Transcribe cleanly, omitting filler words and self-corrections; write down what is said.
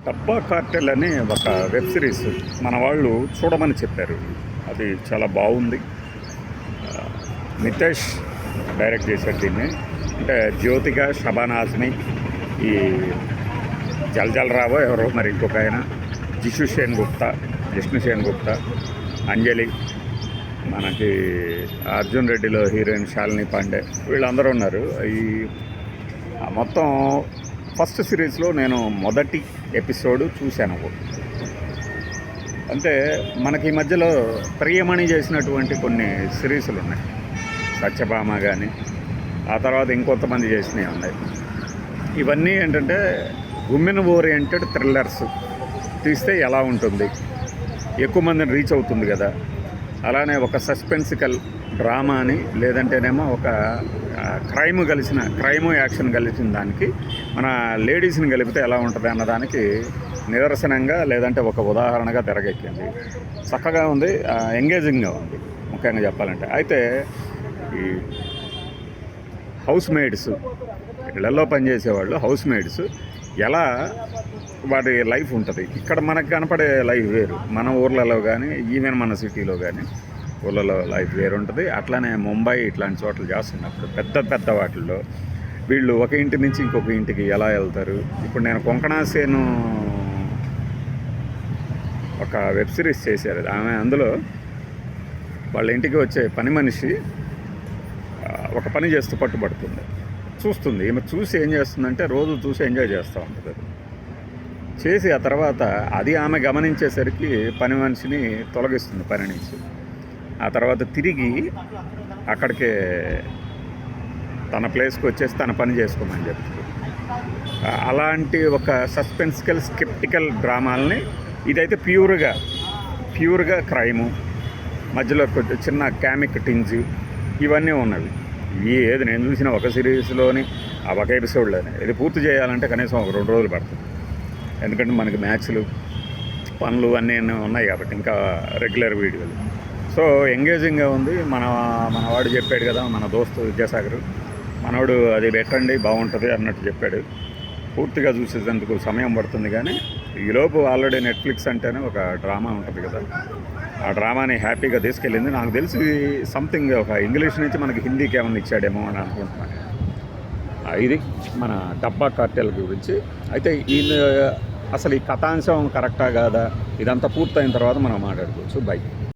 డబ్బా కార్టెల్ అని ఒక వెబ్ సిరీస్ మన వాళ్ళు చూడమని చెప్పారు. అది చాలా బాగుంది. నితేష్ డైరెక్ట్ చేశాడు దీన్ని. అంటే జ్యోతిక, షబానా ఆజ్మీ, ఈ జల్జల్ రావో ఎవరో మరి ఇంకొక ఆయన, జిషు సేన్గుప్తా, జిష్ణు సేన్గుప్తా, అంజలి, మనకి అర్జున్ రెడ్డిలో హీరోయిన్ శాలిని పాండే, వీళ్ళందరూ ఉన్నారు. ఈ మొత్తం ఫస్ట్ సిరీస్లో నేను మొదటి ఎపిసోడ్ చూశాను. అంటే మనకి ఈ మధ్యలో ప్రియమణి చేసినటువంటి కొన్ని సిరీస్లు ఉన్నాయి. సత్యభామ కానీ, ఆ తర్వాత ఇంకొంతమంది చేసినవి ఉన్నాయి. ఇవన్నీ ఏంటంటే ఉమెన్ ఓరియంటెడ్ థ్రిల్లర్స్ తీస్తే ఎలా ఉంటుంది, ఎక్కువ మందిని రీచ్ అవుతుంది కదా. అలానే ఒక సస్పెన్సికల్ డ్రామా అని, లేదంటేనేమో ఒక క్రైమ్ యాక్షన్ కలిసిన దానికి మన లేడీస్ని కలిపితే ఎలా ఉంటుంది అన్నదానికి నిదర్శనంగా, లేదంటే ఒక ఉదాహరణగా తెరకెక్కింది. చక్కగా ఉంది, ఎంగేజింగ్గా ఉంది ముఖ్యంగా చెప్పాలంటే. అయితే ఈ హౌస్ మేడ్స్, ఇళ్లలో పనిచేసేవాళ్ళు, హౌస్ మేడ్స్ ఎలా వాడి లైఫ్ ఉంటుంది, ఇక్కడ మనకు కనపడే లైఫ్ వేరు, మన ఊర్లలో కానీ ఈవెన్ మన సిటీలో కానీ ఊళ్ళలో లైఫ్ వేరు ఉంటుంది. అట్లానే ముంబై ఇట్లాంటి చోట్ల చేస్తున్నప్పుడు పెద్ద వాటిల్లో వీళ్ళు ఒక ఇంటి నుంచి ఇంకొక ఇంటికి ఎలా వెళ్తారు. ఇప్పుడు నేను కొంకణా సేను ఒక వెబ్ సిరీస్ చేశారు. ఆమె అందులో వాళ్ళ ఇంటికి వచ్చే పని మనిషి ఒక పని చేస్తూ పట్టుబడుతుంది, చూస్తుంది. ఈమె చూసి ఏం చేస్తుందంటే రోజు చూసి ఎంజాయ్ చేస్తూ ఉంటుంది. అది చేసి ఆ తర్వాత అది ఆమె గమనించేసరికి పని మనిషిని తొలగిస్తుంది పని నుంచి. ఆ తర్వాత తిరిగి అక్కడికి తన ప్లేస్కి వచ్చేసి తన పని చేసుకోమని చెప్తుంది. అలాంటి ఒక సస్పెన్సికల్ స్కెప్టికల్ డ్రామాలని, ఇదైతే ప్యూర్గా క్రైము, మధ్యలో కొంచెం చిన్న కామిక్ టింజ్ ఇవన్నీ ఉన్నవి. ఏది నేను చూసిన ఒక సిరీస్లోని ఆ ఒక ఎపిసోడ్లోనే ఇది పూర్తి చేయాలంటే కనీసం ఒక 2 రోజులు పడుతుంది. ఎందుకంటే మనకి మ్యాచ్లు, పనులు అన్నీ ఉన్నాయి కాబట్టి, ఇంకా రెగ్యులర్ వీడియోలు. సో ఎంగేజింగ్గా ఉంది. మనవాడు చెప్పాడు కదా, మన దోస్తు విద్యాసాగర్, మనవాడు అది పెట్టండి బాగుంటుంది అన్నట్టు చెప్పాడు. పూర్తిగా చూసేందుకు సమయం పడుతుంది, కానీ ఈలోపు ఆల్రెడీ నెట్ఫ్లిక్స్ అంటేనే ఒక డ్రామా ఉంటుంది కదా, ఆ డ్రామాని హ్యాపీగా తీసుకెళ్ళింది. నాకు తెలిసి సంథింగ్ ఒక ఇంగ్లీష్ నుంచి మనకి హిందీకి ఏమైనా ఇచ్చాడేమో అని అనుకుంటున్నాను. ఇది మన డబ్బా కార్టెల్ గురించి. అయితే అసలు ఈ కథాంశం కరెక్టా కాదా, ఇదంతా పూర్తయిన తర్వాత మనం మాట్లాడుకోవచ్చు. బై.